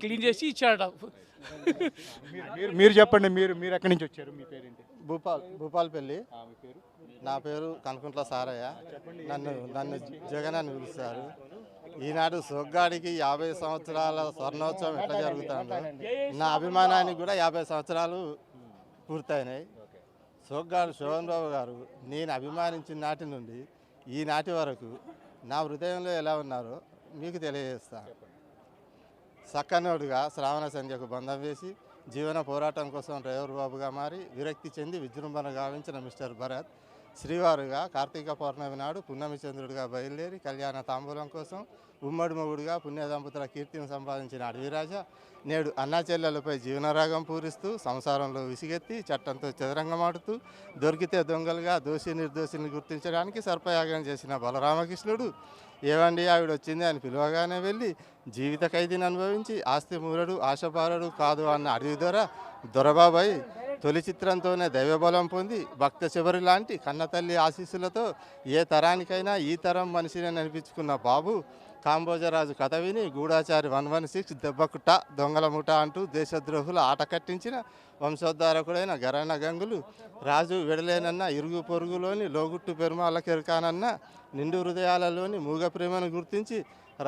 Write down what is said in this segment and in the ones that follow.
Clean చేసి ఇచ్చాడు. మీరు చెప్పండి, మీరు ఎక్కడి నుంచి వచ్చారు? మీ పేరేంటి? భూపాలపల్లి. మీ పేరు? నా పేరు కనుకుంట్ల సారయ్య. నన్ను జగన్ అని పిలుస్తారు. ఈనాడు సొగ్గాడికి 50 సంవత్సరాల స్వర్ణోత్సవం ఎట్లా జరుగుతుందో నా అభిమానానికి కూడా 50 సంవత్సరాలు పూర్తయినాయి. సొగ్గాడు శోభన్ బాబు గారు నేను అభిమానించిన నాటి నుండి ఈనాటి వరకు నా హృదయంలో ఎలా ఉన్నారో మీకు తెలియజేస్తాను. సక్కనోడుగా శ్రావణ సంధ్యకు బంధం వేసి జీవన పోరాటం కోసం డ్రైవర్ బాబుగా మారి విరక్తి చెంది విజృంభణ గావించిన మిస్టర్ భరత్ శ్రీవారుగా కార్తీక పౌర్ణమి నాడు పున్నమి చంద్రుడిగా బయలుదేరి కళ్యాణ తాంబూలం కోసం ఉమ్మడి మొగుడుగా పుణ్య దంపతుల కీర్తిని సంపాదించిన అడవిరాజా నేడు అన్నా చెల్లెలపై జీవనరాగం పూరిస్తూ సంసారంలో విసిగెత్తి చట్టంతో చదరంగమాడుతూ దొరికితే దొంగలుగా దోషి నిర్దోషిని గుర్తించడానికి సర్పయాగం చేసిన బలరామకృష్ణుడు ఏవండి ఆవిడ వచ్చింది అని పిలవగానే వెళ్ళి జీవిత ఖైదీని అనుభవించి ఆస్తి మూరడు ఆశపారడు కాదు అన్న అడవి దొరబాబాయ్ తొలి చిత్రంతోనే దైవబలం పొంది భక్త చివరి లాంటి కన్నతల్లి ఆశీస్సులతో ఏ తరానికైనా ఈ తరం మనిషిని అనిపించుకున్న బాబు కాంబోజరాజు కథ విని గూఢాచారి 116 దెబ్బకుట్ట దొంగల ముఠ అంటూ దేశద్రోహుల ఆట కట్టించిన వంశోద్ధారకుడైన గరణ గంగులు రాజు విడలేనన్న ఇరుగు పొరుగులోని లోగుట్టు పెరుమాళ్ళ కెరకానన్న నిండు హృదయాలలోని మూగ ప్రేమను గుర్తించి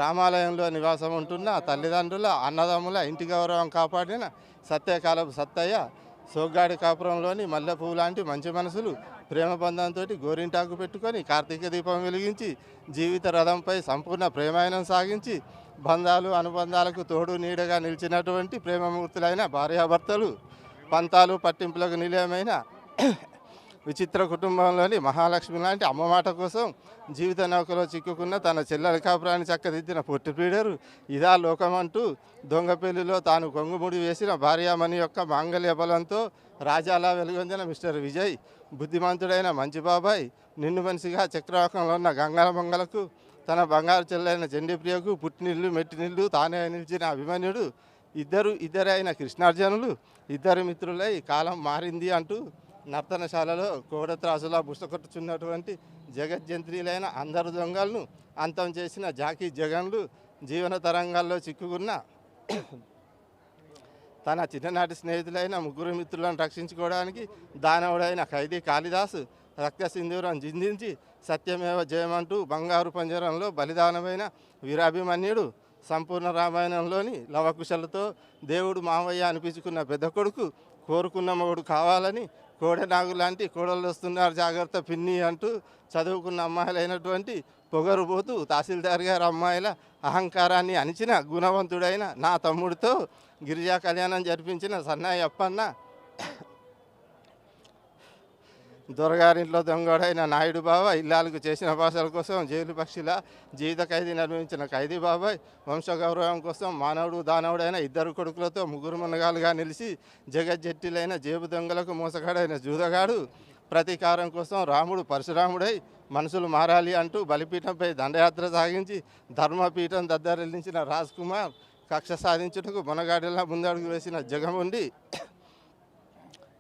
రామాలయంలో నివాసం ఉంటున్న తల్లిదండ్రుల అన్నదమ్ముల ఇంటి గౌరవం కాపాడిన సత్యకాలపు సత్తయ్య సోగ్గాడి కాపురంలోని మల్లెపువ్వు లాంటి మంచి మనసులు ప్రేమ బంధంతో గోరింటాకు పెట్టుకొని కార్తీక దీపం వెలిగించి జీవిత రథంపై సంపూర్ణ ప్రేమాయణం సాగించి బంధాలు అనుబంధాలకు తోడు నీడగా నిలిచినటువంటి ప్రేమమూర్తులైన భార్యాభర్తలు పంతాలు పట్టింపులకు నిలయమైన విచిత్ర కుటుంబంలోని మహాలక్ష్మి లాంటి అమ్మ మాట కోసం జీవిత నౌకలో చిక్కుకున్న తన చెల్లెల కాపురాన్ని చక్కదిద్దిన పొట్టి పీడరు ఇదా లోకమంటూ దొంగ పెళ్లిలో తాను కొంగుముడి వేసిన భార్యామణి యొక్క మాంగళ్య బలంతో రాజాలా వెలుగొందిన మిస్టర్ విజయ్ బుద్ధిమంతుడైన మంచి బాబాయ్ నిన్ను మనిషిగా చక్రవాకంలో ఉన్న గంగల మంగళకు తన బంగారు చెల్లైన చండీప్రియకు పుట్టినిల్లు మెట్టినిల్లు తానే నిలిచిన అభిమన్యుడు ఇద్దరైన కృష్ణార్జునులు ఇద్దరు మిత్రులై కాలం మారింది అంటూ నర్తనశాలలో కోడత్రాసులా బుసకొట్టుచున్నటువంటి జగజ్జంత్రీలైన అందరు దొంగలను అంతం చేసిన జాకీ జగన్లు జీవన తరంగాల్లో చిక్కుకున్న తన చిన్ననాటి స్నేహితులైన ముగ్గురు మిత్రులను రక్షించుకోవడానికి దానవుడైన ఖైదీ కాళిదాసు రక్త సింధూరం జిందించి సత్యమేవ జయమంటూ బంగారు పంజరంలో బలిదానమైన వీరాభిమన్యుడు సంపూర్ణ రామాయణంలోని లవకుశలతో దేవుడు మావయ్య అనిపించుకున్న పెద్ద కొడుకు కోరుకున్న మొగుడు కావాలని కోడెనాగు లాంటి కోడళ్ళు వస్తున్నారు జాగ్రత్త పిన్ని అంటూ చదువుకున్న అమ్మాయిలైనటువంటి పొగరుపోతూ తహసీల్దార్ గారి అమ్మాయిల అహంకారాన్ని అణిచిన గుణవంతుడైన నా తమ్ముడితో గిరిజా కళ్యాణం జరిపించిన సన్నాయి అప్పన్న దొరగారింట్లో దొంగడైన నాయుడు బాబా ఇల్లాలకు చేసిన భాషల కోసం జైలు పక్షిలా జీవిత ఖైదీ నిర్మించిన ఖైదీ బాబాయ్ వంశగౌరవం కోసం మానవుడు దానవుడైన ఇద్దరు కొడుకులతో ముగ్గురు మునగాలుగా నిలిచి జగజ్జట్టిలైన జేబు దొంగలకు మోసగాడైన జూదగాడు ప్రతీకారం కోసం రాముడు పరశురాముడై మనుషులు మారాలి అంటూ బలిపీఠంపై దండయాత్ర సాగించి ధర్మపీఠం దద్దరిల్లించిన రాజ్ కుమార్ కక్ష సాధించుటకు మునగాడిలా ముందడుగు వేసిన జగముండి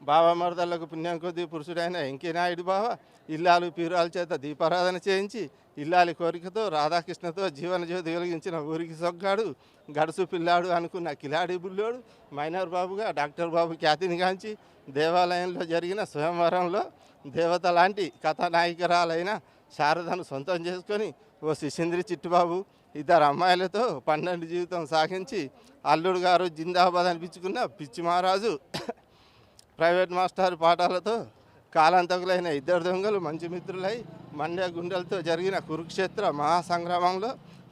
బావమరదలకు పుణ్యం కొద్దీ పురుషుడైన వెంకయ్యనాయుడు బావ ఇల్లాలు పీరాల చేత దీపారాధన చేయించి ఇల్లాలి కోరికతో రాధాకృష్ణతో జీవన జ్యోతి వెలిగించిన ఊరికి సొగ్గాడు గడుసు పిల్లాడు అనుకున్న కిలాడి బుల్లోడు మైనర్ బాబుగా డాక్టర్ బాబు ఖ్యాతిని గాంచి దేవాలయంలో జరిగిన స్వయంవరంలో దేవత లాంటి కథానాయికరాలైన శారదను సొంతం చేసుకొని ఓ శిశింద్రి చిట్టుబాబు ఇద్దరు అమ్మాయిలతో 12 జీవితం సాగించి అల్లుడు గారు జిందాబాద్ అనిపించుకున్న పిచ్చి మహారాజు ప్రైవేట్ మాస్టర్ పాఠాలతో కాలాంతకులైన ఇద్దరు దొంగలు మంచి మిత్రులై మండ్య గుండెలతో జరిగిన కురుక్షేత్ర మహాసంగ్రామంలో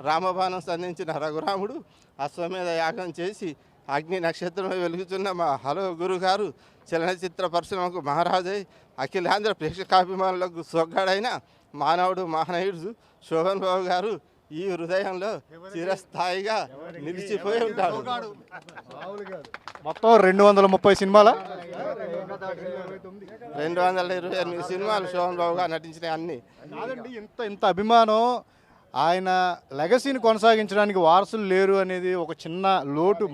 రామబాణం సంధించిన రఘురాముడు అశ్వమేధ యాగం చేసి అగ్ని నక్షత్రమై వెలుగుతున్న మా హలో గురుగారు చలనచిత్ర పరిశ్రమకు మహారాజై అఖిలాంధ్ర ప్రేక్షకాభిమానులకు సొగ్గాడైన మానవుడు మహనీయుడు శోభన్ బాబు గారు ఈ హృదయంలో చిరస్థాయిగా నిలిచిపోయి ఉంటాడు. మొత్తం 230 సినిమాల 228 సినిమాలు శోభన్ బాబు గారు నటించిన అన్ని. కాదండి, ఇంత అభిమానం, ఆయన లెగసీని కొనసాగించడానికి వారసులు లేరు అనేది ఒక చిన్న లోటు.